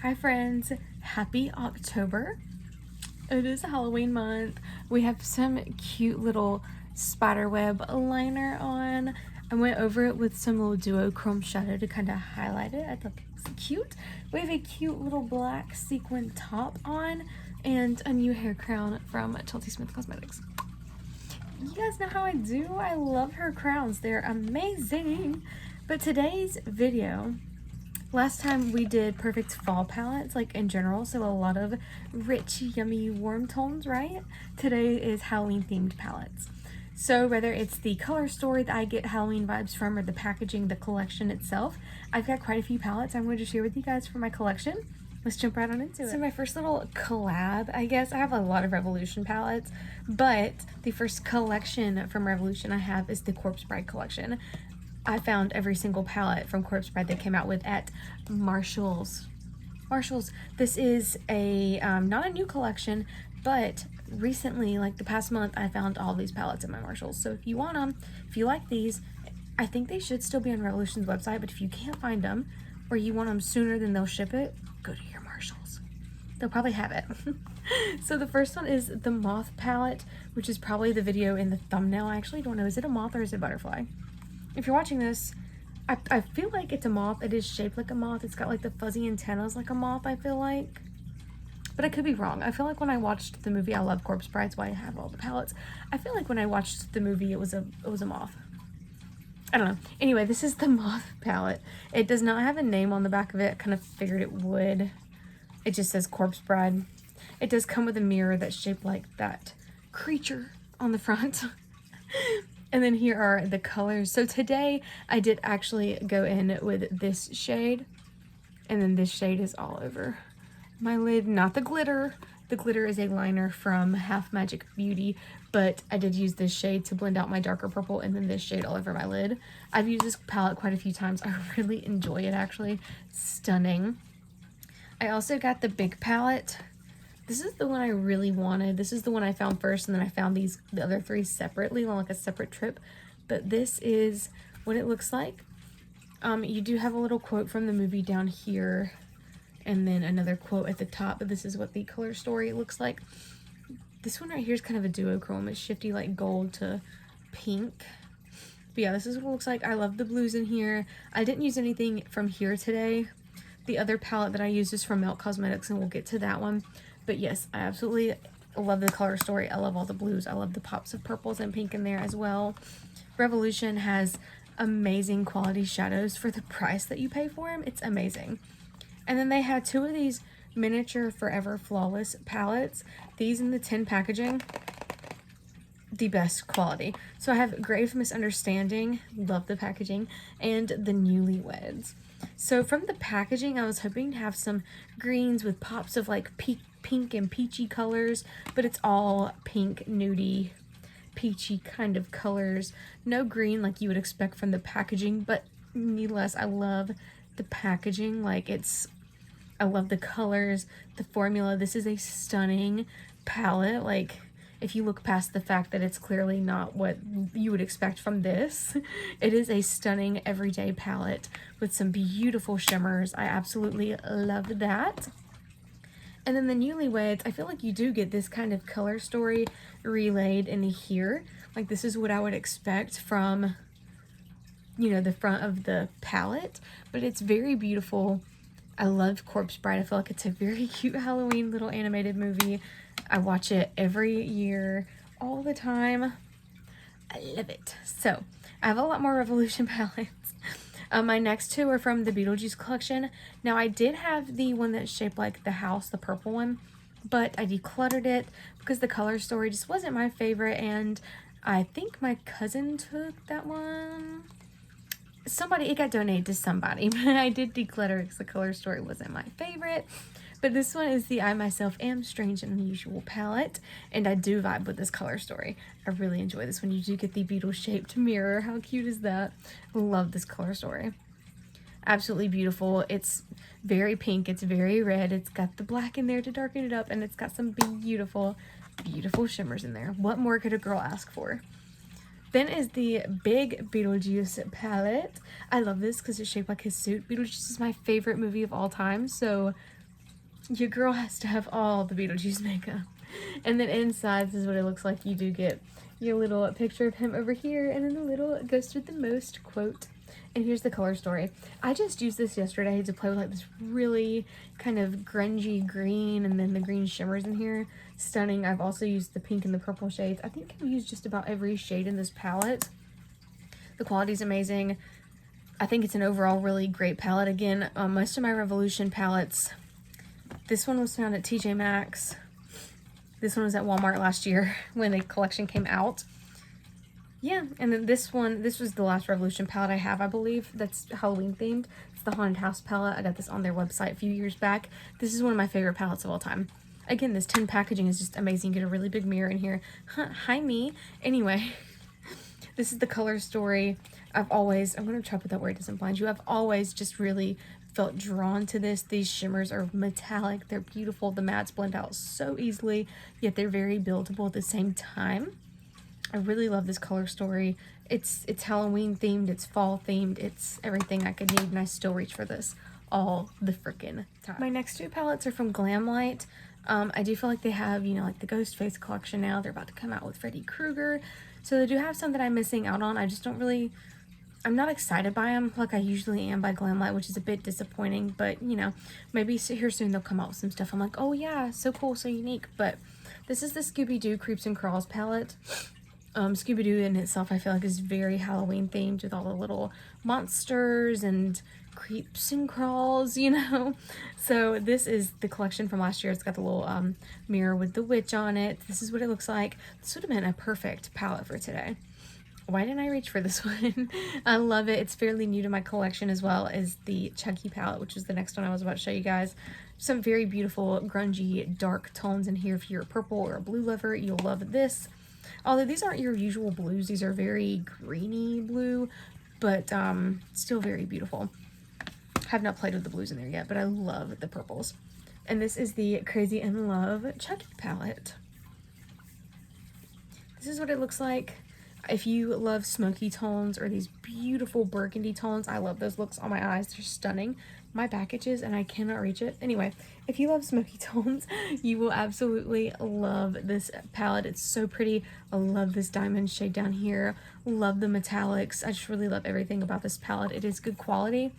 Hi friends, happy October. It is Halloween month. We have some cute little spiderweb liner on. I went over it with some little duochrome shadow to kind of highlight it. I thought it was cute. We have a cute little black sequin top on and a new hair crown from Chelsea Smith Cosmetics. You guys know how I do. I love her crowns. They're amazing. But today's video, last time we did perfect fall palettes, like in general, so a lot of rich, yummy, warm tones, right? Today is Halloween themed palettes. So whether it's the color story that I get Halloween vibes from or the packaging, the collection itself, I've got quite a few palettes I'm going to share with you guys for my collection. Let's jump right on into it. So my first little collab, I guess, I have a lot of Revolution palettes, but the first collection from Revolution I have is the Corpse Bride collection. I found every single palette from Corpse Bride they came out with at Marshall's. This is a, not a new collection, but recently, like the past month, I found all these palettes at my Marshall's. So if you want them, if you like these, I think they should still be on Revolution's website, but if you can't find them, or you want them sooner than they'll ship it, go to your Marshall's. They'll probably have it. So the first one is the Moth palette, which is probably the video in the thumbnail. I actually don't know, is it a moth or is it a butterfly? If you're watching this, I feel like it's a moth. It is shaped like a moth. It's got like the fuzzy antennas like a moth, I feel like. But I could be wrong. I feel like when I watched the movie, I love Corpse Bride, that's why I have all the palettes. I feel like when I watched the movie, it was a moth. I don't know. Anyway, this is the Moth palette. It does not have a name on the back of it. I kind of figured it would. It just says Corpse Bride. It does come with a mirror that's shaped like that creature on the front. And then here are the colors. So today I did actually go in with this shade, and then this shade is all over my lid, not the glitter. The glitter is a liner from Half Magic Beauty, but I did use this shade to blend out my darker purple, and then this shade all over my lid. I've used this palette quite a few times. I really enjoy it, actually. Stunning. I also got the big palette. This is the one I really wanted. This is the one I found first, and then I found the other three separately on like a separate trip. But this is what it looks like. You do have a little quote from the movie down here, and then another quote at the top, but this is what the color story looks like. This one right here is kind of a duochrome. It's shifty like gold to pink. But yeah, this is what it looks like. I love the blues in here. I didn't use anything from here today. The other palette that I used is from Melt Cosmetics, and we'll get to that one. But yes, I absolutely love the color story. I love all the blues. I love the pops of purples and pink in there as well. Revolution has amazing quality shadows for the price that you pay for them. It's amazing. And then they had two of these miniature Forever Flawless palettes. These in the tin packaging, the best quality. So I have Grave Misunderstanding, love the packaging, and the Newlyweds. So from the packaging, I was hoping to have some greens with pops of like pink and peachy colors, but it's all pink, nudie, peachy kind of colors. No green like you would expect from the packaging, but needless, I love the packaging. Like I love the colors, the formula. This is a stunning palette. Like, if you look past the fact that it's clearly not what you would expect from this, it is a stunning everyday palette with some beautiful shimmers. I absolutely love that. And then the Newlyweds, I feel like you do get this kind of color story relayed in here. Like, this is what I would expect from, you know, the front of the palette, but it's very beautiful. I love Corpse Bride. I feel like it's a very cute Halloween little animated movie. I watch it every year, all the time. I love it. So, I have a lot more Revolution palettes. My next two are from the Beetlejuice collection. Now, I did have the one that's shaped like the house, the purple one, but I decluttered it because the color story just wasn't my favorite, and I think my cousin took that one. It got donated to somebody, but I did declutter because the color story wasn't my favorite. But this one is the I Myself Am Strange and Unusual palette, and I do vibe with this color story. I really enjoy this one. You do get the beetle-shaped mirror. How cute is that? Love this color story. Absolutely beautiful. It's very pink. It's very red. It's got the black in there to darken it up, and it's got some beautiful, beautiful shimmers in there. What more could a girl ask for? Then is the Big Beetlejuice palette. I love this because it's shaped like his suit. Beetlejuice is my favorite movie of all time, so Your girl has to have all the Beetlejuice makeup. And then inside, this is what it looks like. You do get your little picture of him over here, and then the little Ghost with the Most quote. And here's the color story. I just used this yesterday to play with like this really kind of grungy green, and then the green shimmers in here. Stunning. I've also used the pink and the purple shades. I think I've used just about every shade in this palette. The quality is amazing. I think it's an overall really great palette. Again, most of my Revolution palettes, this one was found at TJ Maxx. This one was at Walmart last year when the collection came out. Yeah, and then this one, this was the last Revolution palette I have, I believe. That's Halloween themed. It's the Haunted House palette. I got this on their website a few years back. This is one of my favorite palettes of all time. Again, this tin packaging is just amazing. You get a really big mirror in here. Hi, me. Anyway, this is the color story. I'm going to try to put that where it doesn't blind you. I've always just really felt drawn to this. These shimmers are metallic. They're beautiful. The mattes blend out so easily, yet they're very buildable at the same time. I really love this color story. It's Halloween themed. It's fall themed. It's everything I could need, and I still reach for this all the freaking time. My next two palettes are from Glamlight. I do feel like they have, you know, like the Ghostface collection now. They're about to come out with Freddy Krueger. So they do have some that I'm missing out on. I just don't really... I'm not excited by them like I usually am by Glamlight, which is a bit disappointing, but, you know, maybe here soon they'll come out with some stuff. I'm like, oh yeah, so cool, so unique. But this is the Scooby-Doo Creeps and Crawls palette. Scooby-Doo in itself, I feel like, is very Halloween themed with all the little monsters and creeps and crawls, you know. So this is the collection from last year. It's got the little mirror with the witch on it. This is what it looks like. This would have been a perfect palette for today. Why didn't I reach for this one? I love it. It's fairly new to my collection, as well as the Chucky palette, which is the next one I was about to show you guys. Some very beautiful grungy dark tones in here. If you're a purple or a blue lover, you'll love this. Although these aren't your usual blues. These are very greeny blue, but still very beautiful. Have not played with the blues in there yet, but I love the purples. And this is the Crazy in Love Chucky palette. This is what it looks like. If you love smoky tones or these beautiful burgundy tones, I love those looks on my eyes. They're stunning. My back itches and I cannot reach it. Anyway, if you love smoky tones, you will absolutely love this palette. It's so pretty. I love this diamond shade down here. Love the metallics. I just really love everything about this palette. It is good quality.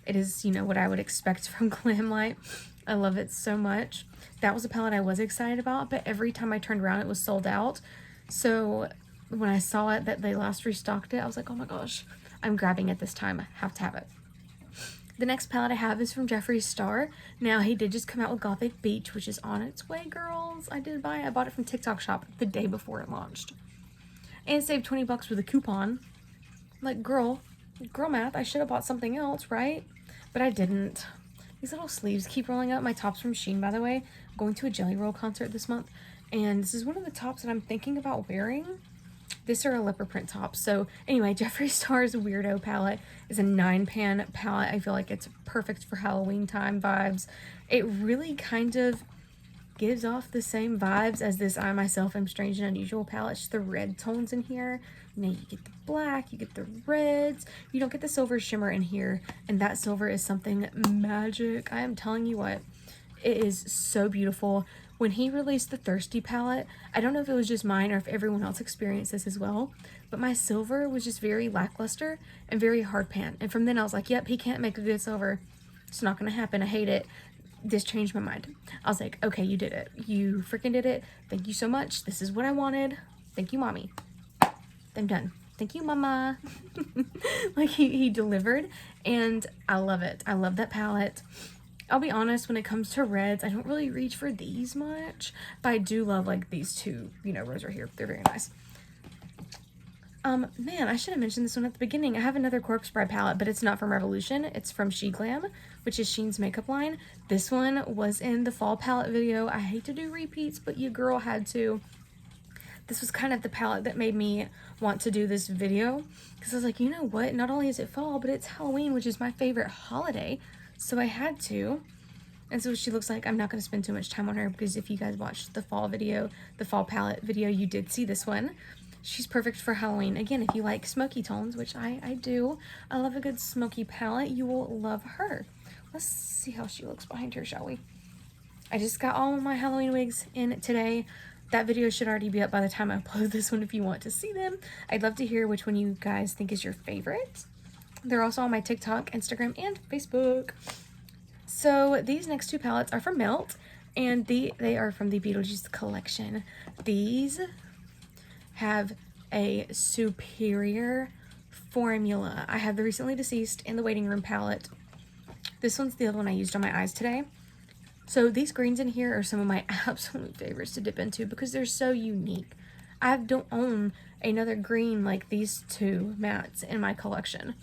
It is, you know, what I would expect from Glamlight. I love it so much. That was a palette I was excited about, but every time I turned around, it was sold out. So when I saw it that they last restocked it, I was like, oh my gosh, I'm grabbing it this time. I have to have it. The next palette I have is from Jeffree Star. Now, he did just come out with Gothic Beach, which is on its way, girls. I bought it from TikTok Shop the day before it launched. And saved 20 bucks with a coupon. Like, girl math, I should have bought something else, right? But I didn't. These little sleeves keep rolling up. My top's from Shein, by the way. I'm going to a Jelly Roll concert this month. And this is one of the tops that I'm thinking about wearing. This are a leopard print top. So anyway, Jeffree Star's Weirdo palette is a 9-pan palette. I feel like it's perfect for Halloween time vibes. It really kind of gives off the same vibes as this I Myself Am Strange and Unusual palette. Just the red tones in here. You know, you get the black, you get the reds. You don't get the silver shimmer in here. And that silver is something magic. I am telling you what, it is so beautiful. When he released the Thirsty palette, I don't know if it was just mine or if everyone else experienced this as well, but my silver was just very lackluster and very hard pan. And from then I was like, yep, he can't make a good silver. It's not going to happen. I hate it. This changed my mind. I was like, okay, you did it. You freaking did it. Thank you so much. This is what I wanted. Thank you, mommy. I'm done. Thank you, mama. Like, he delivered, and I love it. I love that palette. I'll be honest, when it comes to reds, I don't really reach for these much, but I do love, like, these two, you know, rows right here. They're very nice. Man, I should have mentioned this one at the beginning. I have another Corpse Bride palette, but it's not from Revolution. It's from SheGlam, which is Shein's makeup line. This one was in the fall palette video. I hate to do repeats, but your girl had to. This was kind of the palette that made me want to do this video, because I was like, you know what? Not only is it fall, but it's Halloween, which is my favorite holiday. So I had to. And so she looks like. I'm not going to spend too much time on her, because if you guys watched the fall video, the fall palette video, you did see this one. She's perfect for Halloween. Again, if you like smoky tones, which I do. I love a good smoky palette. You will love her. Let's see how she looks behind her, shall we? I just got all of my Halloween wigs in today. That video should already be up by the time I upload this one if you want to see them. I'd love to hear which one you guys think is your favorite. They're also on my TikTok, Instagram, and Facebook. So these next two palettes are from Melt, and they are from the Beetlejuice collection. These have a superior formula. I have the Recently Deceased and the Waiting Room palette. This one's the other one I used on my eyes today. So these greens in here are some of my absolute favorites to dip into because they're so unique. I don't own another green like these two mattes in my collection.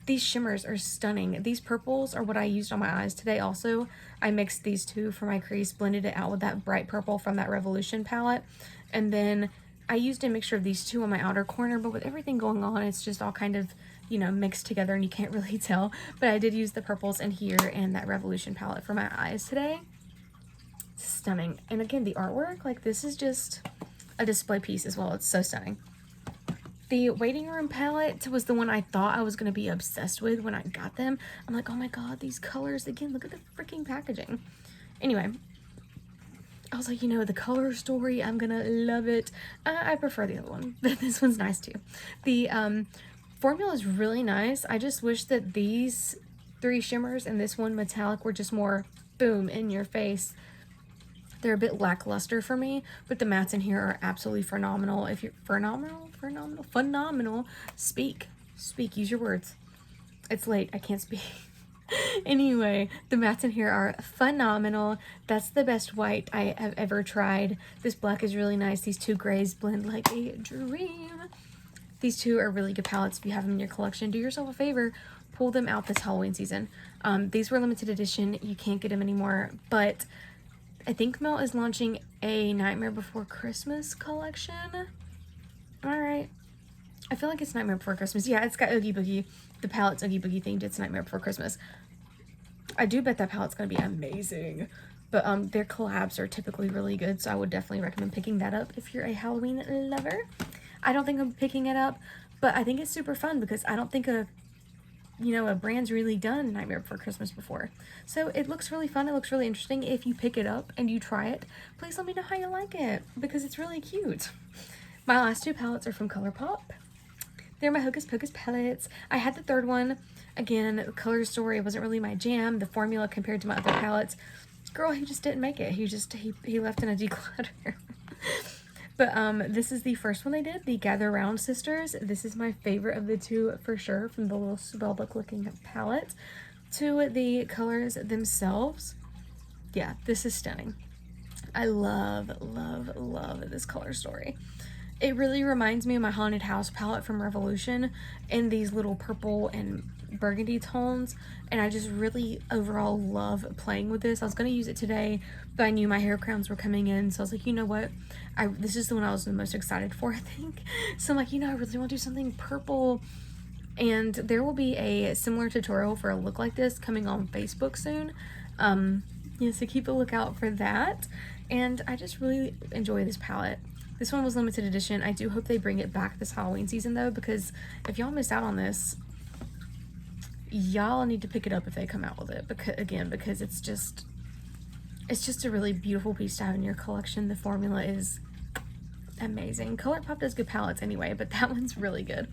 These shimmers are stunning. These purples are what I used on my eyes today also. I mixed these two for my crease, blended it out with that bright purple from that Revolution palette, and then I used a mixture of these two on my outer corner, but with everything going on, it's just all kind of, you know, mixed together and you can't really tell. But I did use the purples in here and that Revolution palette for my eyes today. It's stunning. And again, the artwork, like this is just a display piece as well. It's so stunning. The Waiting Room palette was the one I thought I was going to be obsessed with when I got them. I'm like, oh my god, these colors. Again, look at the freaking packaging. Anyway, I was like, you know, the color story, I'm gonna love it. I prefer the other one, but this one's nice too. The formula is really nice. I just wish that these three shimmers and this one metallic were just more boom in your face. They're a bit lackluster for me, but the mattes in here are absolutely phenomenal. If you're phenomenal, speak, use your words. It's late, I can't speak. Anyway, the mattes in here are phenomenal. That's the best white I have ever tried. This black is really nice. These two grays blend like a dream. These two are really good palettes. If you have them in your collection, do yourself a favor, pull them out this Halloween season. These were limited edition. You can't get them anymore, but I think Melt is launching a Nightmare Before Christmas collection. All right. I feel like it's Nightmare Before Christmas. Yeah, it's got Oogie Boogie. The palette's Oogie Boogie themed. It's Nightmare Before Christmas. I do bet that palette's going to be amazing. But their collabs are typically really good, so I would definitely recommend picking that up if you're a Halloween lover. I don't think I'm picking it up, but I think it's super fun because I don't think a brand's really done Nightmare Before Christmas before. So it looks really fun. It looks really interesting. If you pick it up and you try it, please let me know how you like it because it's really cute. My last two palettes are from ColourPop. They're my Hocus Pocus palettes. I had the third one. Again, the color story wasn't really my jam. The formula compared to my other palettes, girl, he just didn't make it. He left in a declutter. But this is the first one they did, the Gather Round Sisters. This is my favorite of the two for sure, from the little spellbook looking palette to the colors themselves. Yeah, this is stunning. I love this color story. It really reminds me of my Haunted House palette from Revolution in these little purple and burgundy tones, and I just really overall love playing with this. I was going to use it today, but I knew my hair crowns were coming in, so I was like, you know what, this is the one I was the most excited for, I think. So I'm like, you know, I really want to do something purple, and there will be a similar tutorial for a look like this coming on Facebook soon. Yeah, so keep a lookout for that. And I just really enjoy this palette. This one was limited edition. I do hope they bring it back this Halloween season though, because if y'all missed out on this, y'all need to pick it up if they come out with it, because it's just a really beautiful piece to have in your collection. The formula is amazing. ColourPop does good palettes anyway, but that one's really good.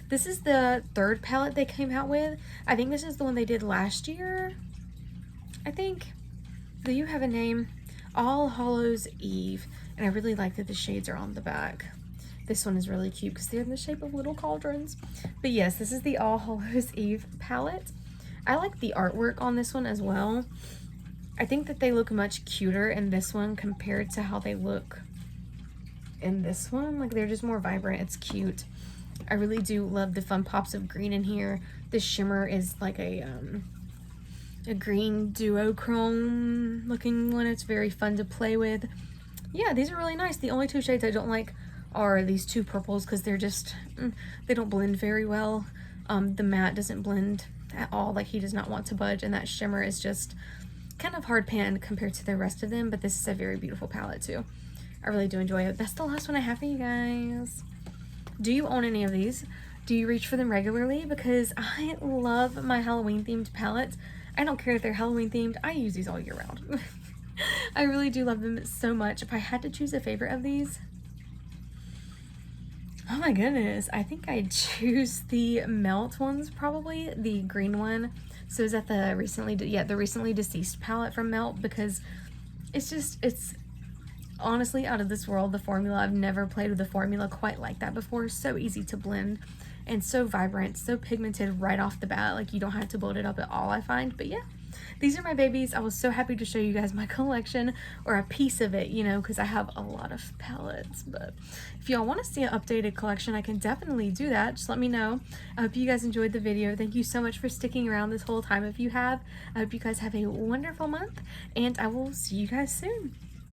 This is the third palette they came out with. I think this is the one they did last year. I think. Do you have a name? All Hallows Eve. And I really like that the shades are on the back. This one is really cute because they're in the shape of little cauldrons. But yes, this is the All Hallows Eve palette. I like the artwork on this one as well. I think that they look much cuter in this one compared to how they look in this one. Like, they're just more vibrant. It's cute. I really do love the fun pops of green in here. The shimmer is like a green duochrome looking one. It's very fun to play with. Yeah, these are really nice. The only two shades I don't like are these two purples because they're just, they don't blend very well. The matte doesn't blend at all. Like, he does not want to budge, and that shimmer is just kind of hard panned compared to the rest of them, but this is a very beautiful palette too. I really do enjoy it. That's the last one I have for you guys. Do you own any of these? Do you reach for them regularly? Because I love my Halloween themed palettes. I don't care if they're Halloween themed. I use these all year round. I really do love them so much. If I had to choose a favorite of these, oh my goodness, I think I'd choose the Melt ones, probably the green one. So is that the recently deceased palette from Melt, because it's honestly out of this world, the formula. I've never played with a formula quite like that before. So easy to blend and so vibrant, so pigmented right off the bat. Like, you don't have to build it up at all, I find. But yeah, these are my babies. I was so happy to show you guys my collection, or a piece of it, you know, because I have a lot of palettes. But if y'all want to see an updated collection, I can definitely do that. Just let me know. I hope you guys enjoyed the video. Thank you so much for sticking around this whole time if you have. I hope you guys have a wonderful month, and I will see you guys soon.